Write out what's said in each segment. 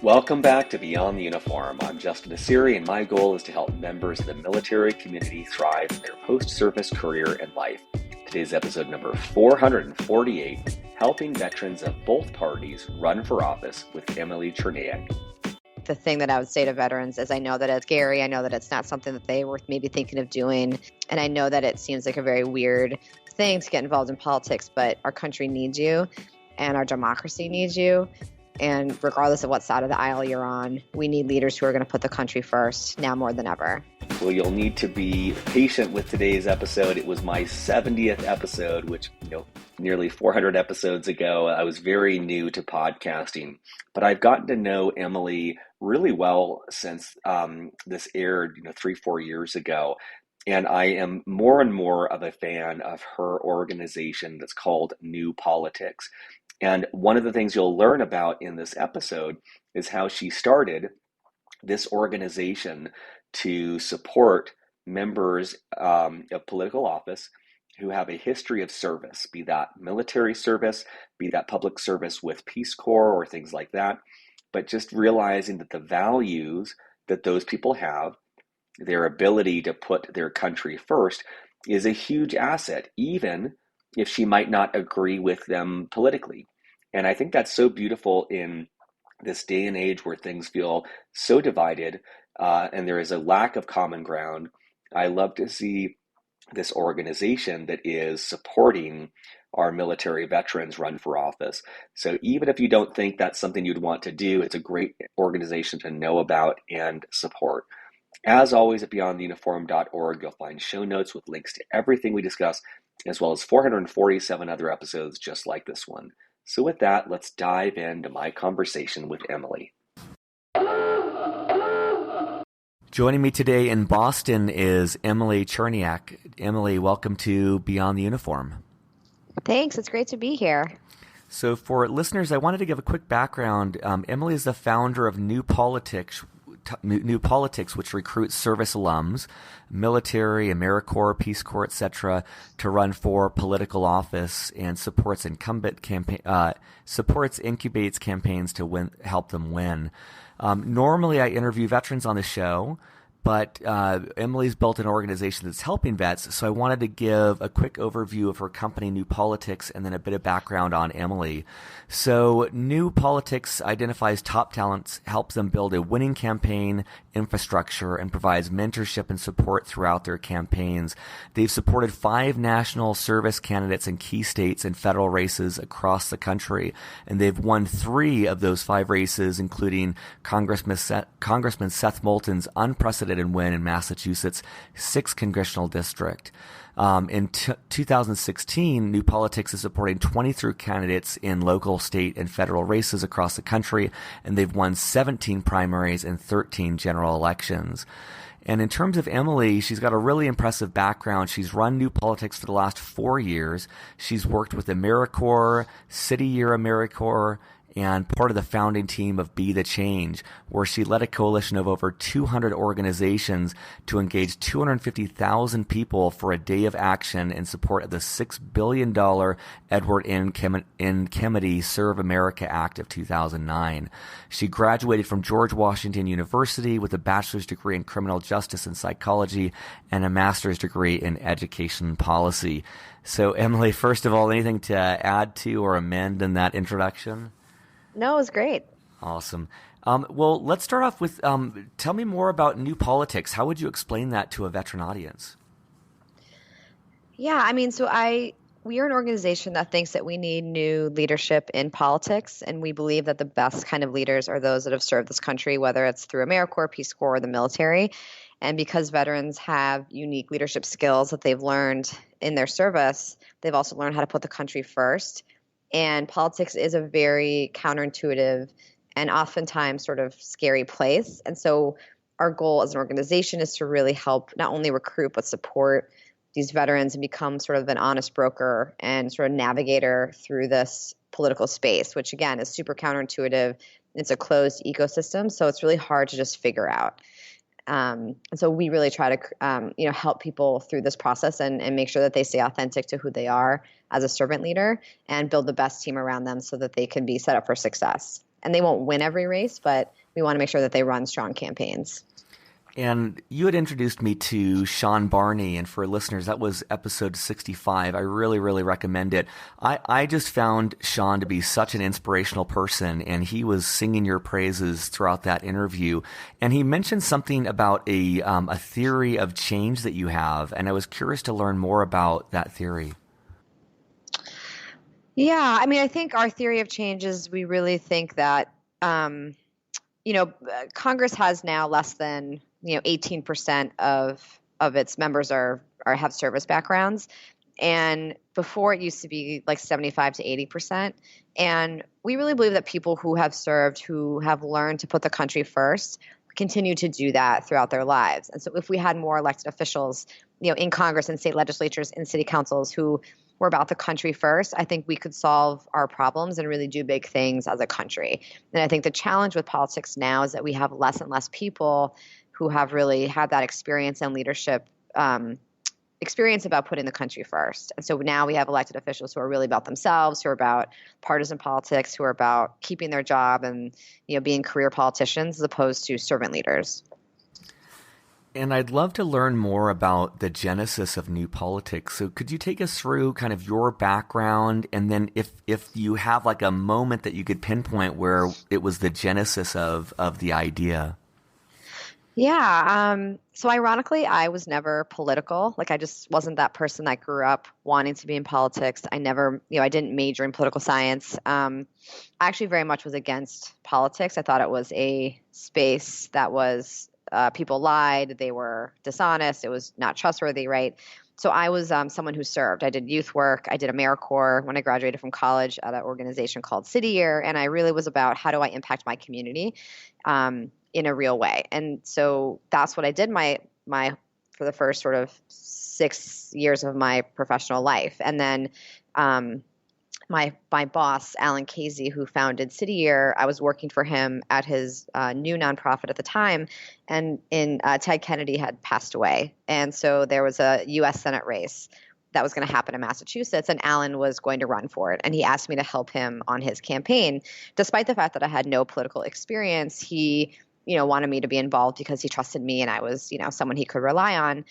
Welcome back to Beyond the Uniform. I'm Justin Asiri, and my goal is to help members of the military community thrive in their post-service career and life. Today's episode number 448, Helping Veterans of Both Parties Run for Office with Emily Cherniack. The thing that I would say to veterans is I know that it's scary. I know that it's not something that they were maybe thinking of doing. And I know that it seems like a very weird thing to get involved in politics, but our country needs you and our democracy needs you. And regardless of what side of the aisle you're on, we need leaders who are going to put the country first now more than ever. Well, you'll need to be patient with today's episode. It was my 70th episode, which, nearly 400 episodes ago. I was very new to podcasting, but I've gotten to know Emily really well since this aired, 3-4 years ago. And I am more and more of a fan of her organization that's called New Politics. And one of the things you'll learn about in this episode is how she started this organization to support members of political office who have a history of service, be that military service, be that public service with Peace Corps or things like that. But just realizing that the values that those people have, their ability to put their country first, is a huge asset, even if she might not agree with them politically. And I think that's so beautiful in this day and age where things feel so divided and there is a lack of common ground. I love to see this organization that is supporting our military veterans run for office. So even if you don't think that's something you'd want to do, it's a great organization to know about and support. As always, at beyondtheuniform.org, you'll find show notes with links to everything we discuss, as well as 447 other episodes just like this one. So with that, let's dive into my conversation with Emily. Joining me today in Boston is Emily Cherniack. Emily, welcome to Beyond the Uniform. Thanks. It's great to be here. So for listeners, I wanted to give a quick background. Emily is the founder of New Politics, which recruits service alums, military, AmeriCorps, Peace Corps, etc., to run for political office and supports incubates campaigns to help them win. Normally, I interview veterans on the show, but Emily's built an organization that's helping vets, so I wanted to give a quick overview of her company, New Politics, and then a bit of background on Emily. So New Politics identifies top talents, helps them build a winning campaign infrastructure, and provides mentorship and support throughout their campaigns. They've supported 5 national service candidates in key states and federal races across the country, and they've won 3 of those 5 races, including Congressman Seth Moulton's unprecedented win in Massachusetts' 6th congressional district. In 2016, New Politics is supporting 23 candidates in local, state, and federal races across the country, and they've won 17 primaries and 13 general elections. And in terms of Emily, she's got a really impressive background. She's run New Politics for the last 4 years. She's worked with AmeriCorps, City Year AmeriCorps, and part of the founding team of Be the Change, where she led a coalition of over 200 organizations to engage 250,000 people for a day of action in support of the $6 billion Edward N. Kennedy Serve America Act of 2009. She graduated from George Washington University with a bachelor's degree in criminal justice and psychology and a master's degree in education policy. So, Emily, first of all, anything to add to or amend in that introduction? No, it was great. Awesome. Well, let's start off with, tell me more about New Politics. How would you explain that to a veteran audience? Yeah, we are an organization that thinks that we need new leadership in politics, and we believe that the best kind of leaders are those that have served this country, whether it's through AmeriCorps, Peace Corps, or the military. And because veterans have unique leadership skills that they've learned in their service, they've also learned how to put the country first. And politics is a very counterintuitive and oftentimes sort of scary place. And so our goal as an organization is to really help not only recruit but support these veterans and become sort of an honest broker and sort of navigator through this political space, which again is super counterintuitive. It's a closed ecosystem, so it's really hard to just figure out. And so we really try to, help people through this process and make sure that they stay authentic to who they are as a servant leader and build the best team around them so that they can be set up for success. and they won't win every race, but we want to make sure that they run strong campaigns. And you had introduced me to Sean Barney, and for listeners, that was episode 65. I really, really recommend it. I just found Sean to be such an inspirational person, and he was singing your praises throughout that interview. And he mentioned something about a theory of change that you have, and I was curious to learn more about that theory. Yeah, I mean, I think our theory of change is we really think that, Congress has now less than 18% of its members have service backgrounds, and before it used to be like 75 to 80%. And we really believe that people who have served, who have learned to put the country first, continue to do that throughout their lives. And so, if we had more elected officials, in Congress and state legislatures and city councils who were about the country first, I think we could solve our problems and really do big things as a country. And I think the challenge with politics now is that we have less and less people who have really had that experience and leadership experience about putting the country first. And so now we have elected officials who are really about themselves, who are about partisan politics, who are about keeping their job and being career politicians as opposed to servant leaders. And I'd love to learn more about the genesis of new politics. So could you take us through kind of your background, and then if you have like a moment that you could pinpoint where it was the genesis of the idea? Yeah. So ironically, I was never political. Like I just wasn't that person that grew up wanting to be in politics. I never, I didn't major in political science. I actually very much was against politics. I thought it was a space that was people lied, they were dishonest, it was not trustworthy, right? So I was someone who served. I did youth work. I did AmeriCorps when I graduated from college at an organization called City Year, and I really was about how do I impact my community in a real way. And so that's what I did my for the first sort of 6 years of my professional life. And then my boss, Alan Casey, who founded City Year, I was working for him at his new nonprofit at the time, and Ted Kennedy had passed away. And so there was a U.S. Senate race that was going to happen in Massachusetts, and Alan was going to run for it. And he asked me to help him on his campaign. Despite the fact that I had no political experience, he wanted me to be involved because he trusted me and I was, someone he could rely on.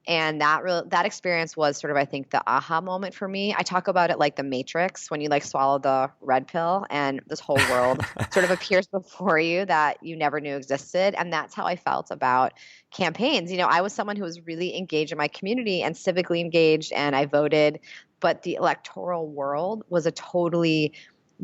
And that experience was sort of, I think, the aha moment for me. I talk about it like the Matrix, when you like swallow the red pill and this whole world sort of appears before you that you never knew existed. And that's how I felt about campaigns. I was someone who was really engaged in my community and civically engaged, and I voted, but the electoral world was a totally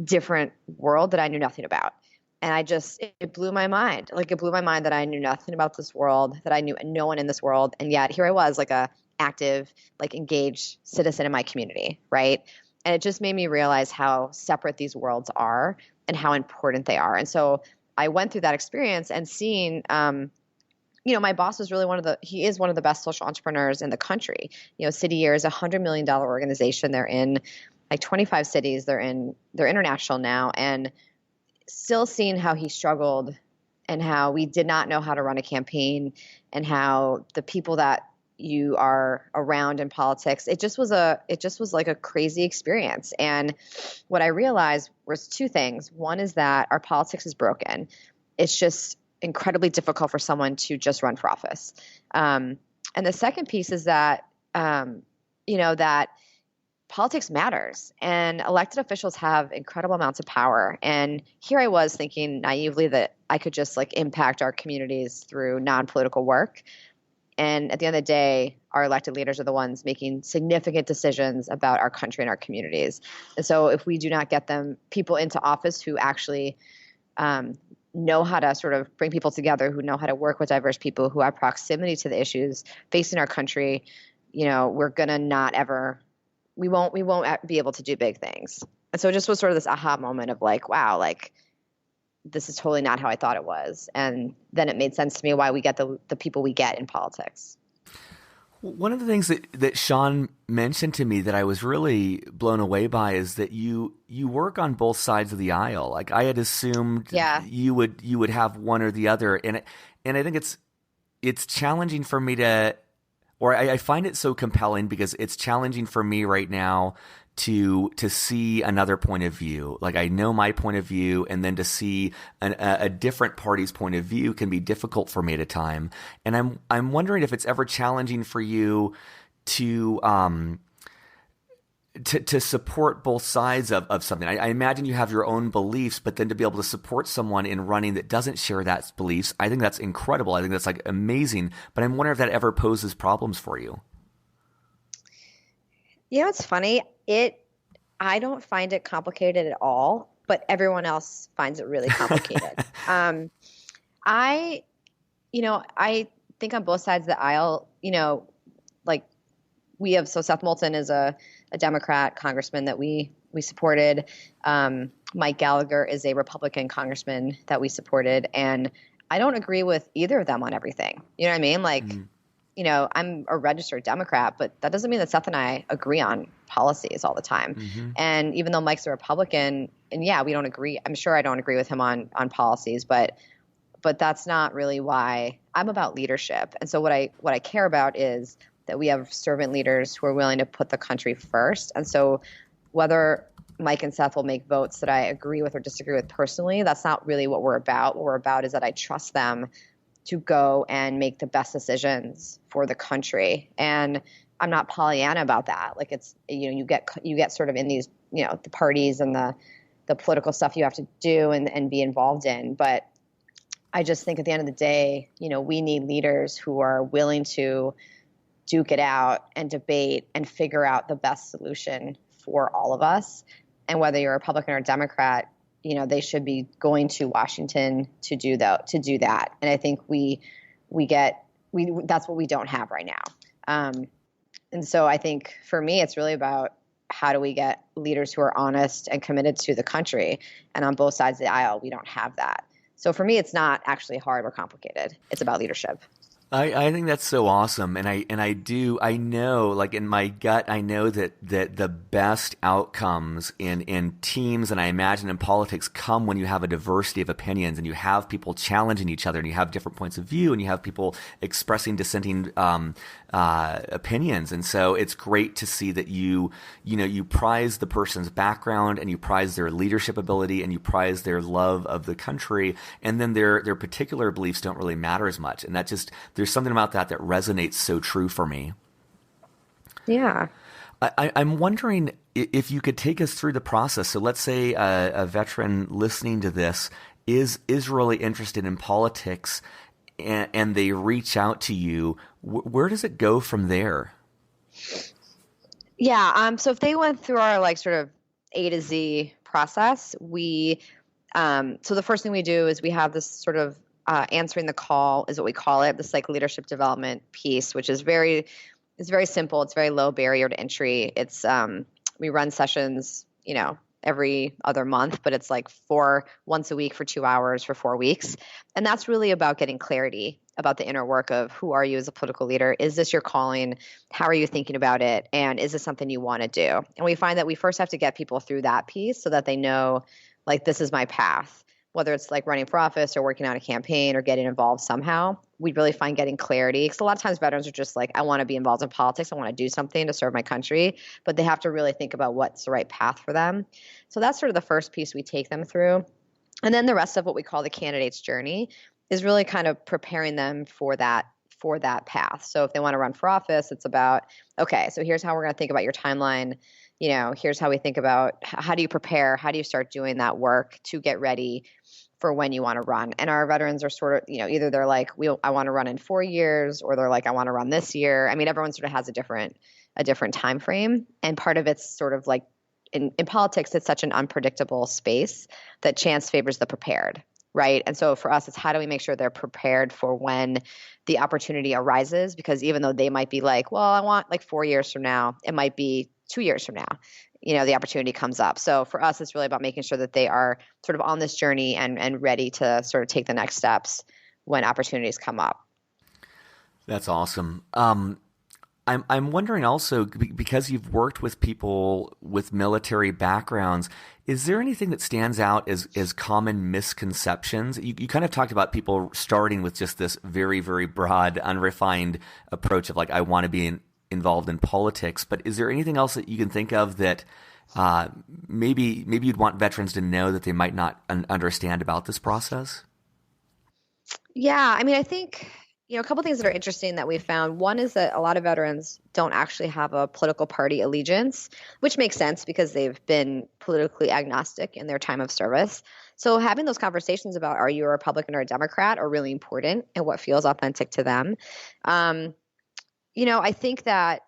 different world that I knew nothing about. And it blew my mind. Like it blew my mind that I knew nothing about this world, that I knew no one in this world. And yet here I was, like a active, like engaged citizen in my community, right? And it just made me realize how separate these worlds are and how important they are. And so I went through that experience and seeing, my boss was really he is one of the best social entrepreneurs in the country. City Year is $100 million organization. They're in like 25 cities. They're international now. And still seeing how he struggled and how we did not know how to run a campaign and how the people that you are around in politics, it just was like a crazy experience. And what I realized was two things. One is that our politics is broken. It's just incredibly difficult for someone to just run for office. And the second piece is that, that politics matters, and elected officials have incredible amounts of power. And here I was thinking naively that I could just like impact our communities through non-political work. And at the end of the day, our elected leaders are the ones making significant decisions about our country and our communities. And so if we do not get people into office who actually know how to sort of bring people together, who know how to work with diverse people, who have proximity to the issues facing our country, we're going to we won't be able to do big things. And so it just was sort of this aha moment of like, wow, like this is totally not how I thought it was. And then it made sense to me why we get the people we get in politics. One of the things that Sean mentioned to me that I was really blown away by is that you work on both sides of the aisle. Like I had assumed you would have one or the other. And I think it's challenging for me I find it so compelling because it's challenging for me right now to see another point of view. Like I know my point of view, and then to see a different party's point of view can be difficult for me at a time. And I'm wondering if it's ever challenging for you to support both sides of something. I imagine you have your own beliefs, but then to be able to support someone in running that doesn't share that beliefs, I think that's incredible. I think that's like amazing. But I'm wondering if that ever poses problems for you. You know, it's funny. I don't find it complicated at all, but everyone else finds it really complicated. I think on both sides of the aisle, like so Seth Moulton is a Democrat congressman that we supported. Mike Gallagher is a Republican congressman that we supported. And I don't agree with either of them on everything. You know what I mean? Like, I'm a registered Democrat, but that doesn't mean that Seth and I agree on policies all the time. Mm-hmm. And even though Mike's a Republican, and yeah, we don't agree. I'm sure I don't agree with him on policies, but that's not really why. I'm about leadership. And so what I care about is that we have servant leaders who are willing to put the country first. And so whether Mike and Seth will make votes that I agree with or disagree with personally, that's not really what we're about. What we're about is that I trust them to go and make the best decisions for the country. And I'm not Pollyanna about that. Like it's, you get sort of in these, the parties and the political stuff you have to do and be involved in. But I just think at the end of the day, we need leaders who are willing to duke it out and debate and figure out the best solution for all of us. And whether you're a Republican or a Democrat, they should be going to Washington to do that. And I think that's what we don't have right now. And so I think for me, it's really about how do we get leaders who are honest and committed to the country? And on both sides of the aisle, we don't have that. So for me, it's not actually hard or complicated. It's about leadership. I think that's so awesome. And I know, like in my gut, I know that the best outcomes in teams, and I imagine in politics, come when you have a diversity of opinions and you have people challenging each other and you have different points of view and you have people expressing dissenting opinions. And so it's great to see that you prize the person's background and you prize their leadership ability and you prize their love of the country, and then their particular beliefs don't really matter as much. And that just, there's something about that resonates so true for me. Yeah. I'm wondering if you could take us through the process. So let's say a veteran listening to this is really interested in politics and they reach out to you. Where does it go from there? Yeah. So if they went through our sort of A to Z process, so the first thing we do is we have this sort of answering the call is what we call it, this leadership development piece, which is very simple. It's very low barrier to entry. It's we run sessions, every other month, but it's once a week for 2 hours for 4 weeks. And that's really about getting clarity about the inner work of who are you as a political leader? Is this your calling? How are you thinking about it? And is this something you want to do? And we find that we first have to get people through that piece so that they know, this is my path. Whether it's running for office or working on a campaign or getting involved somehow, we really find getting clarity. Because a lot of times veterans are just I want to be involved in politics. I want to do something to serve my country. But they have to really think about what's the right path for them. So that's sort of the first piece we take them through. And then the rest of what we call the candidate's journey is really kind of preparing them for that path. So if they want to run for office, it's about, okay, so here's how we're going to think about your timeline. Here's how we think about how do you prepare? How do you start doing that work to get ready for when you want to run? And our veterans are sort of, either they're I want to run in 4 years, or they're I want to run this year. I mean, everyone sort of has a different time frame. And part of it's sort of in politics, it's such an unpredictable space that chance favors the prepared, right? And so for us, it's how do we make sure they're prepared for when the opportunity arises? Because even though they might be well, I want 4 years from now, it might be 2 years from now, the opportunity comes up. So for us, it's really about making sure that they are sort of on this journey and ready to sort of take the next steps when opportunities come up. That's awesome. I'm wondering also, because you've worked with people with military backgrounds, is there anything that stands out as common misconceptions? You kind of talked about people starting with just this very, very broad, unrefined approach of I want to be involved in politics, but is there anything else that you can think of that maybe you'd want veterans to know that they might not understand about this process? Yeah, I mean, I think, a couple things that are interesting that we found. One is that a lot of veterans don't actually have a political party allegiance, which makes sense because they've been politically agnostic in their time of service. So having those conversations about are you a Republican or a Democrat are really important and what feels authentic to them. Um, I think that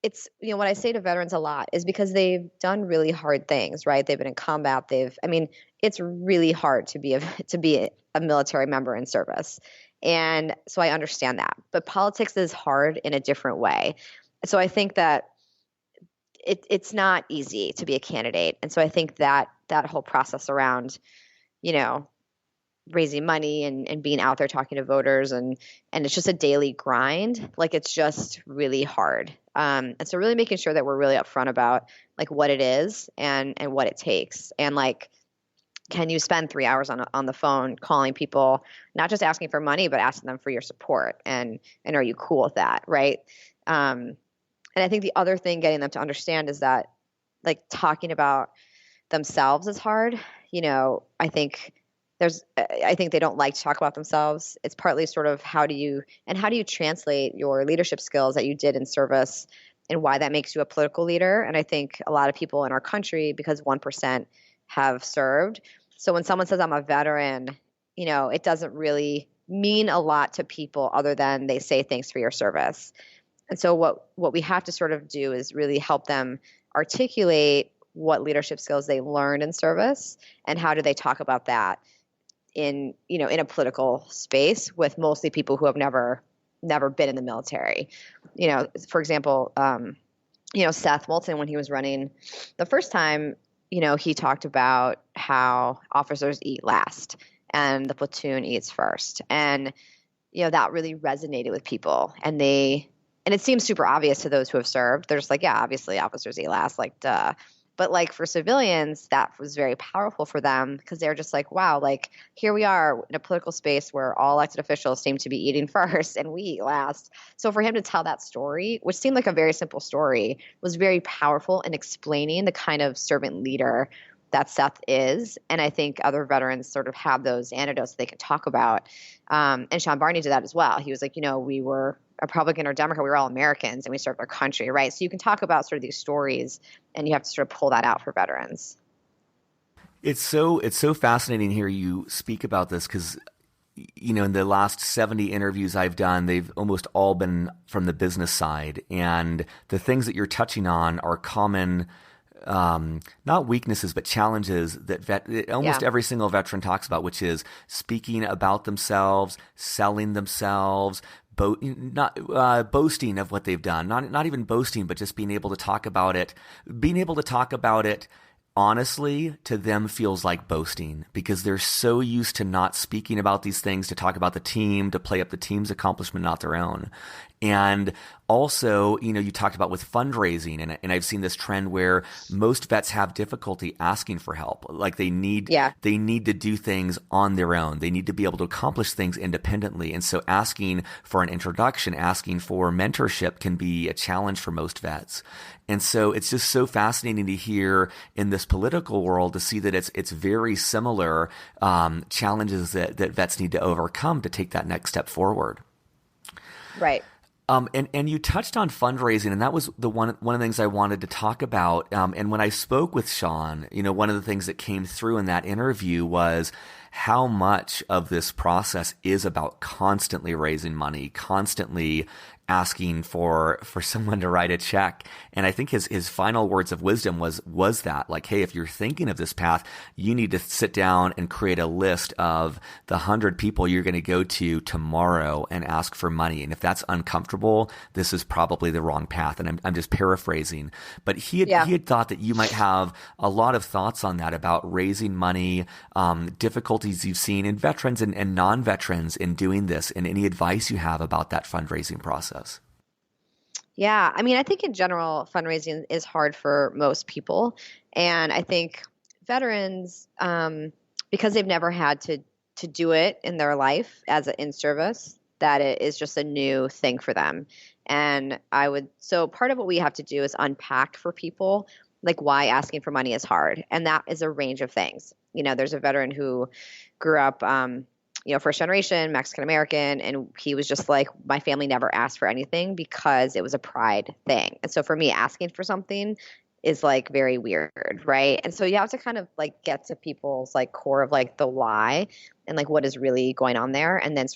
it's, what I say to veterans a lot is because they've done really hard things, right? They've been in combat. I mean, it's really hard to be a military member in service. And so I understand that. But politics is hard in a different way. So I think that it's not easy to be a candidate. And so I think that that whole process around, you know, raising money and being out there talking to voters and it's just a daily grind. Like it's just really hard. And so really making sure that we're really upfront about like what it is and what it takes. And like, can you spend 3 hours on the phone calling people, not just asking for money, but asking them for your support and are you cool with that? Right. And I think the other thing getting them to understand is that like talking about themselves is hard. I think they don't like to talk about themselves. It's partly sort of how do you translate your leadership skills that you did in service and why that makes you a political leader. And I think a lot of people in our country, because 1% have served. So when someone says I'm a veteran, it doesn't really mean a lot to people other than they say thanks for your service. And so what we have to sort of do is really help them articulate what leadership skills they learned in service and how do they talk about that in a political space with mostly people who have never been in the military. For example, Seth Moulton, when he was running the first time, he talked about how officers eat last and the platoon eats first. And, that really resonated with people. And it seems super obvious to those who have served. They're just like, yeah, obviously officers eat last, like, duh. But like for civilians, that was very powerful for them because they're just like, wow, like here we are in a political space where all elected officials seem to be eating first and we eat last. So for him to tell that story, which seemed like a very simple story, was very powerful in explaining the kind of servant leader that Seth is. And I think other veterans sort of have those anecdotes they can talk about. And Sean Barney did that as well. He was like, we were Republican or Democrat, we were all Americans and we served our country, right? So you can talk about sort of these stories and you have to sort of pull that out for veterans. It's so fascinating to hear you speak about this because, in the last 70 interviews I've done, they've almost all been from the business side. And the things that you're touching on are common, not weaknesses, but challenges that almost every single veteran talks about, which is speaking about themselves, selling themselves, not boasting of what they've done, not even boasting, but just being able to talk about it. Being able to talk about it honestly to them feels like boasting because they're so used to not speaking about these things, to talk about the team, to play up the team's accomplishment, not their own. And also, you talked about with fundraising, and I've seen this trend where most vets have difficulty asking for help. Like they need to do things on their own. They need to be able to accomplish things independently. And so asking for an introduction, asking for mentorship can be a challenge for most vets. And so it's just so fascinating to hear in this political world to see that it's very similar challenges that vets need to overcome to take that next step forward. Right. And you touched on fundraising, and that was one of the things I wanted to talk about. And when I spoke with Sean, one of the things that came through in that interview was how much of this process is about constantly raising money, constantly asking for someone to write a check. And I think his final words of wisdom was that, like, hey, if you're thinking of this path, you need to sit down and create a list of the 100 people you're going to go to tomorrow and ask for money. And if that's uncomfortable, this is probably the wrong path. And I'm just paraphrasing, but he had thought that you might have a lot of thoughts on that about raising money, difficulties you've seen in veterans and non-veterans in doing this, and any advice you have about that fundraising process. Yeah. I mean, I think in general, fundraising is hard for most people. And I think veterans, because they've never had to do it in their life in service, that it is just a new thing for them. And so part of what we have to do is unpack for people like why asking for money is hard. And that is a range of things. There's a veteran who grew up, first generation, Mexican American, and he was just like, my family never asked for anything because it was a pride thing. And so for me, asking for something is like very weird, right? And so you have to kind of like get to people's like core of like the why and like what is really going on there, and then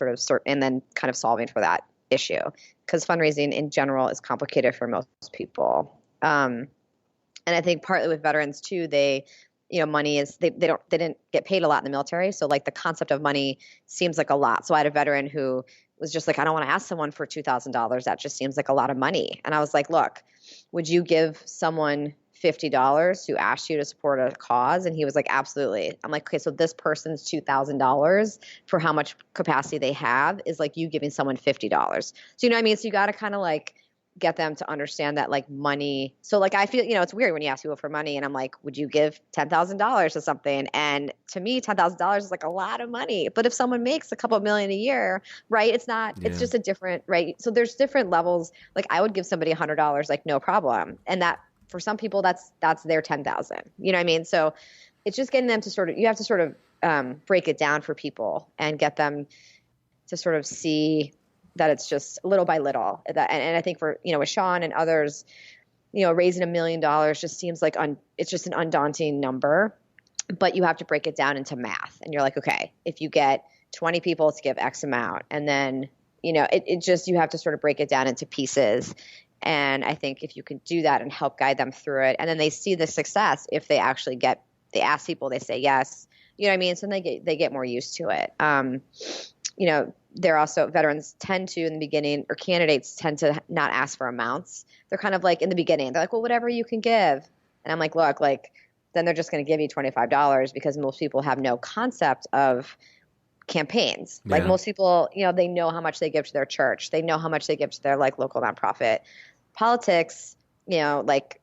and then kind of solving for that issue, because fundraising in general is complicated for most people. And I think partly with veterans too, money is they didn't get paid a lot in the military, so like the concept of money seems like a lot. So I had a veteran who was just like, I don't want to ask someone for $2,000. That just seems like a lot of money. And I was like, look, would you give someone $50 who asked you to support a cause? And he was like, absolutely. I'm like, okay, so this person's $2,000 for how much capacity they have is like you giving someone $50. So you know what I mean? So you got to kind of like get them to understand that like money. So like I feel, it's weird when you ask people for money and I'm like, would you give $10,000 to something? And to me, $10,000 is like a lot of money. But if someone makes a couple of million a year, right, it's not, it's just a different, right? So there's different levels. Like I would give somebody $100, like no problem. And that for some people, that's their 10,000, you know what I mean? So it's just getting them to you have to sort of break it down for people and get them to sort of see that it's just little by little. And I think for, with Sean and others, raising $1 million just seems like it's just an undaunting number, but you have to break it down into math. And you're like, okay, if you get 20 people to give X amount, and then, it just, you have to sort of break it down into pieces. And I think if you can do that and help guide them through it, and then they see the success, if they actually they ask people, they say yes, you know what I mean? So they get more used to it. They're also, veterans tend to in the beginning, or candidates tend to not ask for amounts. They're kind of like in the beginning, they're like, well, whatever you can give. And I'm like, look, like, then they're just going to give you $25 because most people have no concept of campaigns. Yeah. Like most people, they know how much they give to their church. They know how much they give to their like local nonprofit. Politics, like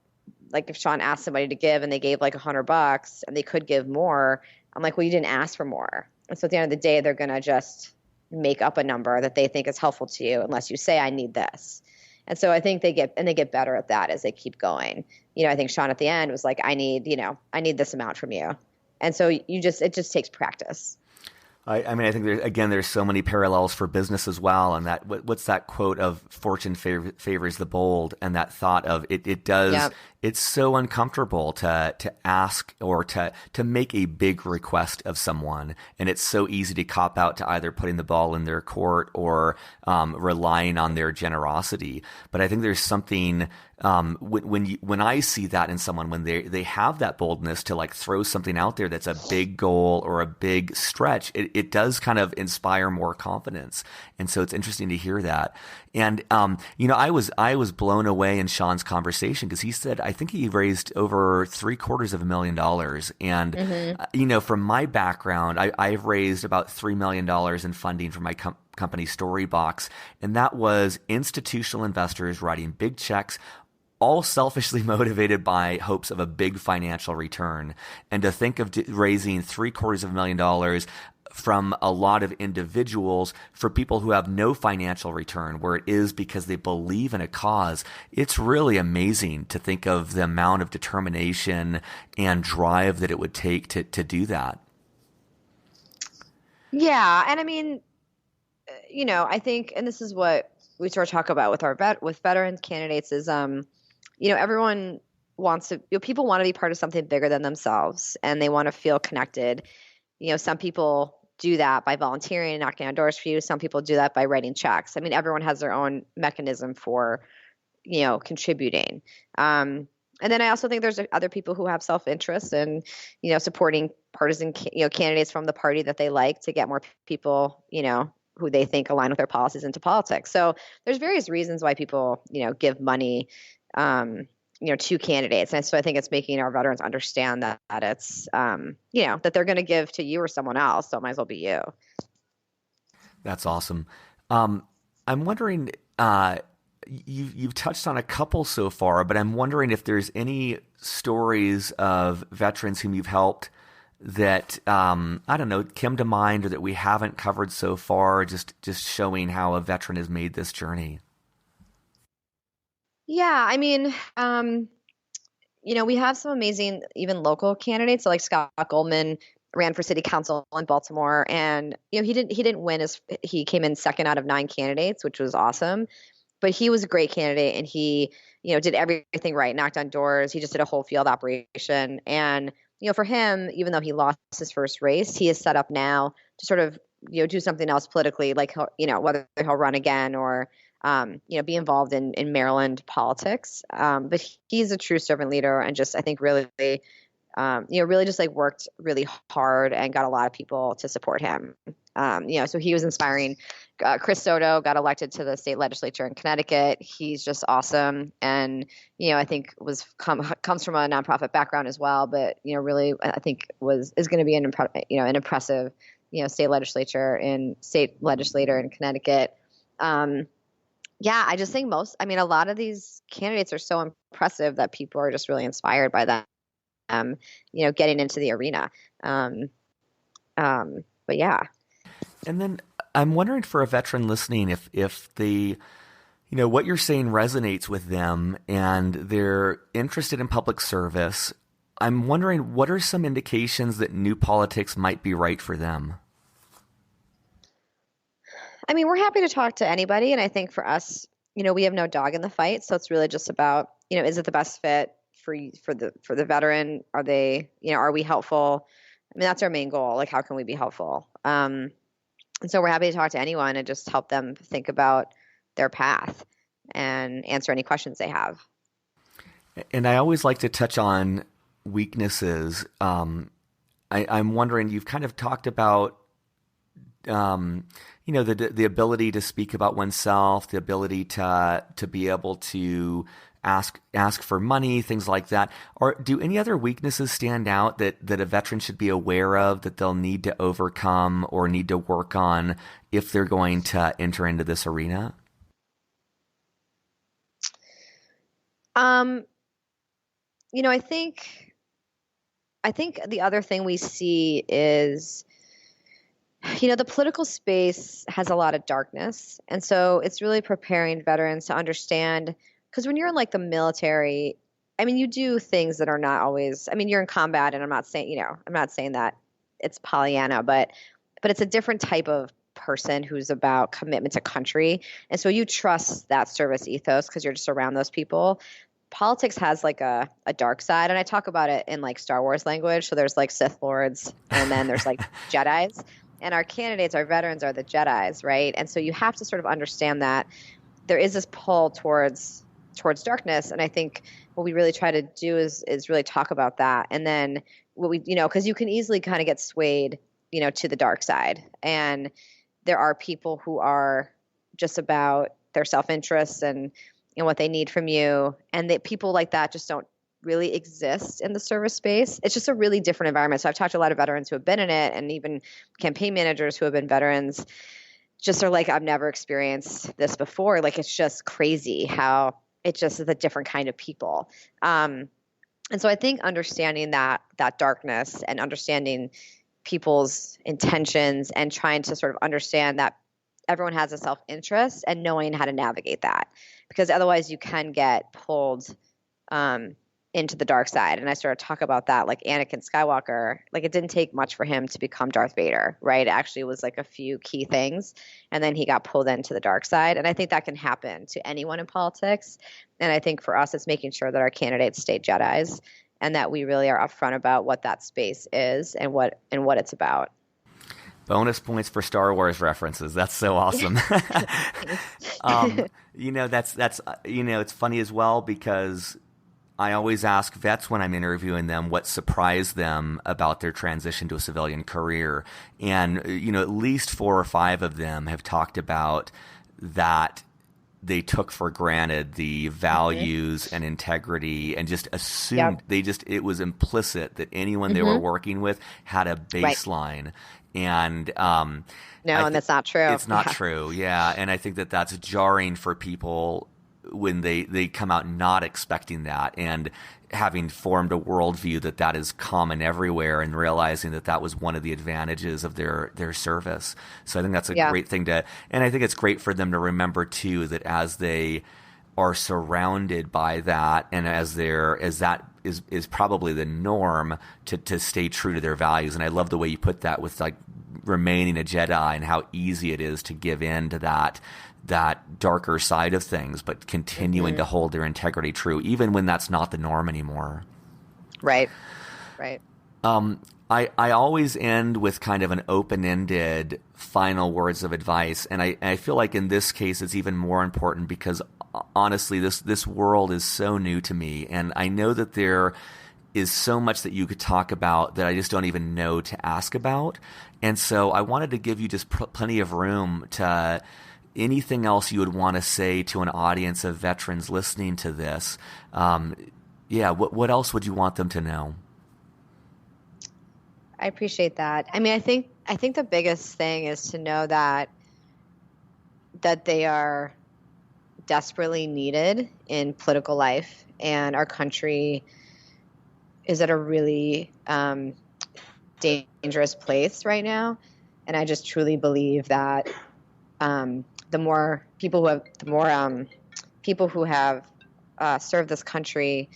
if Sean asked somebody to give and they gave like $100 and they could give more, I'm like, well, you didn't ask for more. And so at the end of the day, they're going to just make up a number that they think is helpful to you unless you say, I need this. And so I think they get better at that as they keep going. I think Sean at the end was like, I need this amount from you. And so it just takes practice. I mean, I think there's so many parallels for business as well. And that, what's that quote of fortune favors the bold, and that thought of it does. Yep. It's so uncomfortable to ask or to make a big request of someone. And it's so easy to cop out to either putting the ball in their court or relying on their generosity. But I think there's something when I see that in someone, when they have that boldness to like throw something out there that's a big goal or a big stretch, it does kind of inspire more confidence. And so it's interesting to hear that. And I was blown away in Sean's conversation because he said, I think he raised over $750,000. And from my background, I've raised about $3 million in funding for my company Storybox, and that was institutional investors writing big checks, all selfishly motivated by hopes of a big financial return. And to think of raising $750,000 from a lot of individuals for people who have no financial return, where it is because they believe in a cause, it's really amazing to think of the amount of determination and drive that it would take to do that. Yeah. And I mean, I think, and this is what we sort of talk about with veterans candidates is, everyone wants to, people want to be part of something bigger than themselves, and they want to feel connected. Some people do that by volunteering and knocking on doors for you. Some people do that by writing checks. I mean, everyone has their own mechanism for, contributing. And then I also think there's other people who have self-interest and, supporting partisan, candidates from the party that they like to get more people, who they think align with their policies into politics. So there's various reasons why people, give money, to candidates. And so I think it's making our veterans understand that it's, that they're going to give to you or someone else. So it might as well be you. That's awesome. I'm wondering, you've touched on a couple so far, but I'm wondering if there's any stories of veterans whom you've helped that I don't know come to mind or that we haven't covered so far, just showing how a veteran has made this journey? Yeah, I mean, we have some amazing even local candidates. So like Scott Goldman ran for city council in Baltimore, and he didn't win as he came in second out of 9 candidates, which was awesome. But he was a great candidate, and he did everything right, knocked on doors. He just did a whole field operation, and for him, even though he lost his first race, he is set up now to sort of do something else politically, like whether he'll run again or be involved in Maryland politics. But he's a true servant leader, and just I think really, really just like worked really hard and got a lot of people to support him. So he was inspiring. Chris Soto got elected to the state legislature in Connecticut. He's just awesome, and I think comes from a nonprofit background as well. But really, I think is going to be an impressive state legislator in Connecticut. Yeah, I just think a lot of these candidates are so impressive that people are just really inspired by them, getting into the arena. But yeah. And then I'm wondering for a veteran listening, if what you're saying resonates with them and they're interested in public service, I'm wondering what are some indications that new politics might be right for them? I mean, we're happy to talk to anybody. And I think for us, we have no dog in the fight. So it's really just about, is it the best fit for the veteran? Are we helpful? I mean, that's our main goal. Like, how can we be helpful? And so we're happy to talk to anyone and just help them think about their path and answer any questions they have. And I always like to touch on weaknesses. I'm wondering, you've kind of talked about the ability to speak about oneself, the ability to be able to ask for money, things like that. Or do any other weaknesses stand out that a veteran should be aware of, that they'll need to overcome or need to work on if they're going to enter into this arena? I think the other thing we see is, the political space has a lot of darkness. And so it's really preparing veterans to understand, because when you're in like the military, I mean, you do things that are not always, I mean, you're in combat, and I'm not saying that it's Pollyanna, but it's a different type of person who's about commitment to country. And so you trust that service ethos because you're just around those people. Politics has like a dark side, and I talk about it in like Star Wars language. So there's like Sith Lords, and then there's like Jedis. And our candidates, our veterans, are the Jedis, right? And so you have to sort of understand that there is this pull towards darkness. And I think what we really try to do is really talk about that. And then because you can easily kind of get swayed, to the dark side. And there are people who are just about their self-interest and what they need from you. And people like that just don't really exist in the service space. It's just a really different environment. So I've talked to a lot of veterans who have been in it, and even campaign managers who have been veterans just are like, I've never experienced this before. Like, it's just crazy how it just is a different kind of people. And so I think understanding that darkness and understanding people's intentions and trying to sort of understand that everyone has a self-interest and knowing how to navigate that, because otherwise you can get pulled into the dark side. And I sort of talk about that, like Anakin Skywalker, like it didn't take much for him to become Darth Vader, right? It actually was like a few key things, and then he got pulled into the dark side. And I think that can happen to anyone in politics. And I think for us, it's making sure that our candidates stay Jedis and that we really are upfront about what that space is and what it's about. Bonus points for Star Wars references. That's so awesome. That's it's funny as well, because I always ask vets when I'm interviewing them what surprised them about their transition to a civilian career. And, at least 4 or 5 of them have talked about that they took for granted the values and integrity and just assumed it was implicit that anyone they were working with had a baseline. Right. And and that's not true. It's not true. Yeah. And I think that that's jarring for people when they come out not expecting that, and having formed a worldview that is common everywhere, and realizing that was one of the advantages of their service. So I think that's a great thing and I think it's great for them to remember too, that as they are surrounded by that, and as that is probably the norm, to stay true to their values. And I love the way you put that with like remaining a Jedi, and how easy it is to give in to that darker side of things, but continuing to hold their integrity true, even when that's not the norm anymore. Right. I always end with kind of an open-ended final words of advice, and I feel like in this case it's even more important, because honestly, this world is so new to me, and I know that there is so much that you could talk about that I just don't even know to ask about. And so I wanted to give you just plenty of room to anything else you would want to say to an audience of veterans listening to this. What else would you want them to know? I appreciate that. I mean, I think the biggest thing is to know that they are desperately needed in political life, and our country is at a really dangerous place right now. And I just truly believe that the more people who have served this country,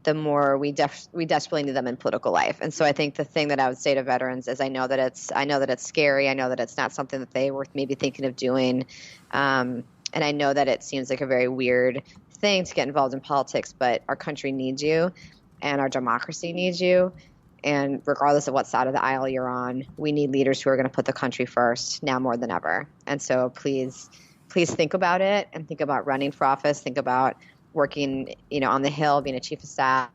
the more we desperately need them in political life. And so I think the thing that I would say to veterans is I know that it's scary. I know that it's not something that they were maybe thinking of doing. And I know that it seems like a very weird thing to get involved in politics, but our country needs you, and our democracy needs you. And regardless of what side of the aisle you're on, we need leaders who are going to put the country first now more than ever. And so please think about it, and think about running for office. Think about working, on the Hill, being a chief of staff,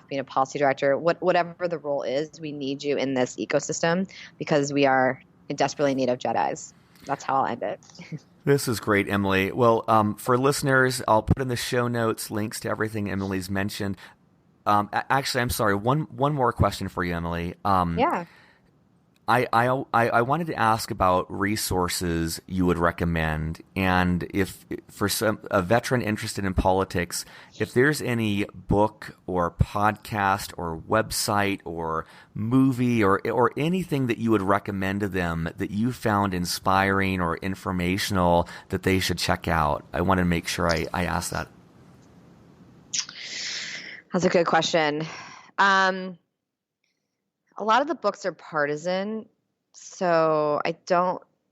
being a policy director, whatever the role is. We need you in this ecosystem, because we are in desperately need of Jedis. That's how I'll end it. This is great, Emily. Well, for listeners, I'll put in the show notes links to everything Emily's mentioned. Actually, I'm sorry. One more question for you, Emily. Yeah. I wanted to ask about resources you would recommend, and if for a veteran interested in politics, if there's any book or podcast or website or movie or anything that you would recommend to them that you found inspiring or informational that they should check out. I want to make sure I ask that. That's a good question. A lot of the books are partisan, so I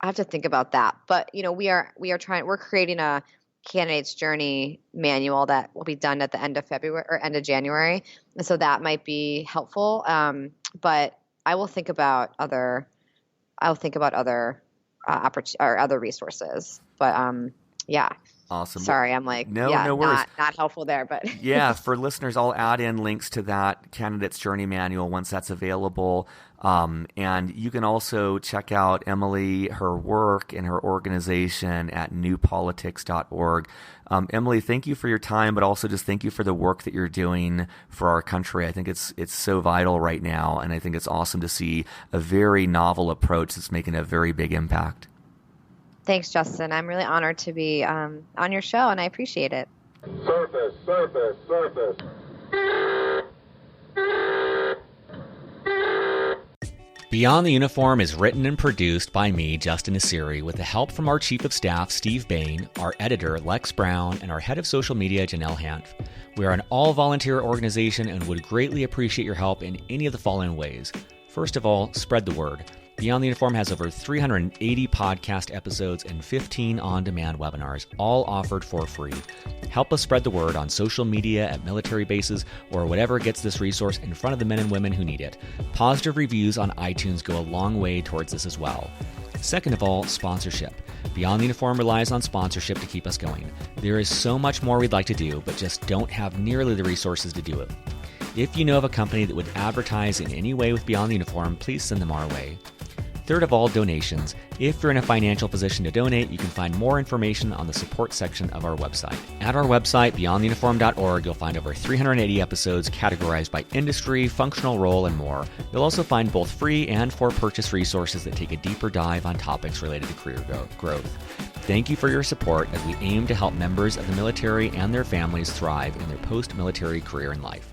have to think about that. But we're creating a candidate's journey manual that will be done at the end of February or end of January, and so that might be helpful. But I will think about other other resources. But yeah. Awesome. Sorry, I'm no worries. Not helpful there, but yeah, for listeners, I'll add in links to that candidate's journey manual once that's available. And you can also check out Emily, her work and her organization at newpolitics.org. Emily, thank you for your time, but also just thank you for the work that you're doing for our country. I think it's so vital right now, and I think it's awesome to see a very novel approach that's making a very big impact. Thanks, Justin. I'm really honored to be on your show, and I appreciate it. Surface. Beyond the Uniform is written and produced by me, Justin Asiri, with the help from our Chief of Staff, Steve Bain, our editor, Lex Brown, and our Head of Social Media, Janelle Hanf. We are an all-volunteer organization and would greatly appreciate your help in any of the following ways. First of all, spread the word. Beyond the Uniform has over 380 podcast episodes and 15 on-demand webinars, all offered for free. Help us spread the word on social media, at military bases, or whatever gets this resource in front of the men and women who need it. Positive reviews on iTunes go a long way towards this as well. Second of all, sponsorship. Beyond the Uniform relies on sponsorship to keep us going. There is so much more we'd like to do, but just don't have nearly the resources to do it. If you know of a company that would advertise in any way with Beyond the Uniform, please send them our way. Third of all, donations. If you're in a financial position to donate, you can find more information on the support section of our website. At our website, beyondtheuniform.org, you'll find over 380 episodes categorized by industry, functional role, and more. You'll also find both free and for-purchase resources that take a deeper dive on topics related to career growth. Thank you for your support as we aim to help members of the military and their families thrive in their post-military career and life.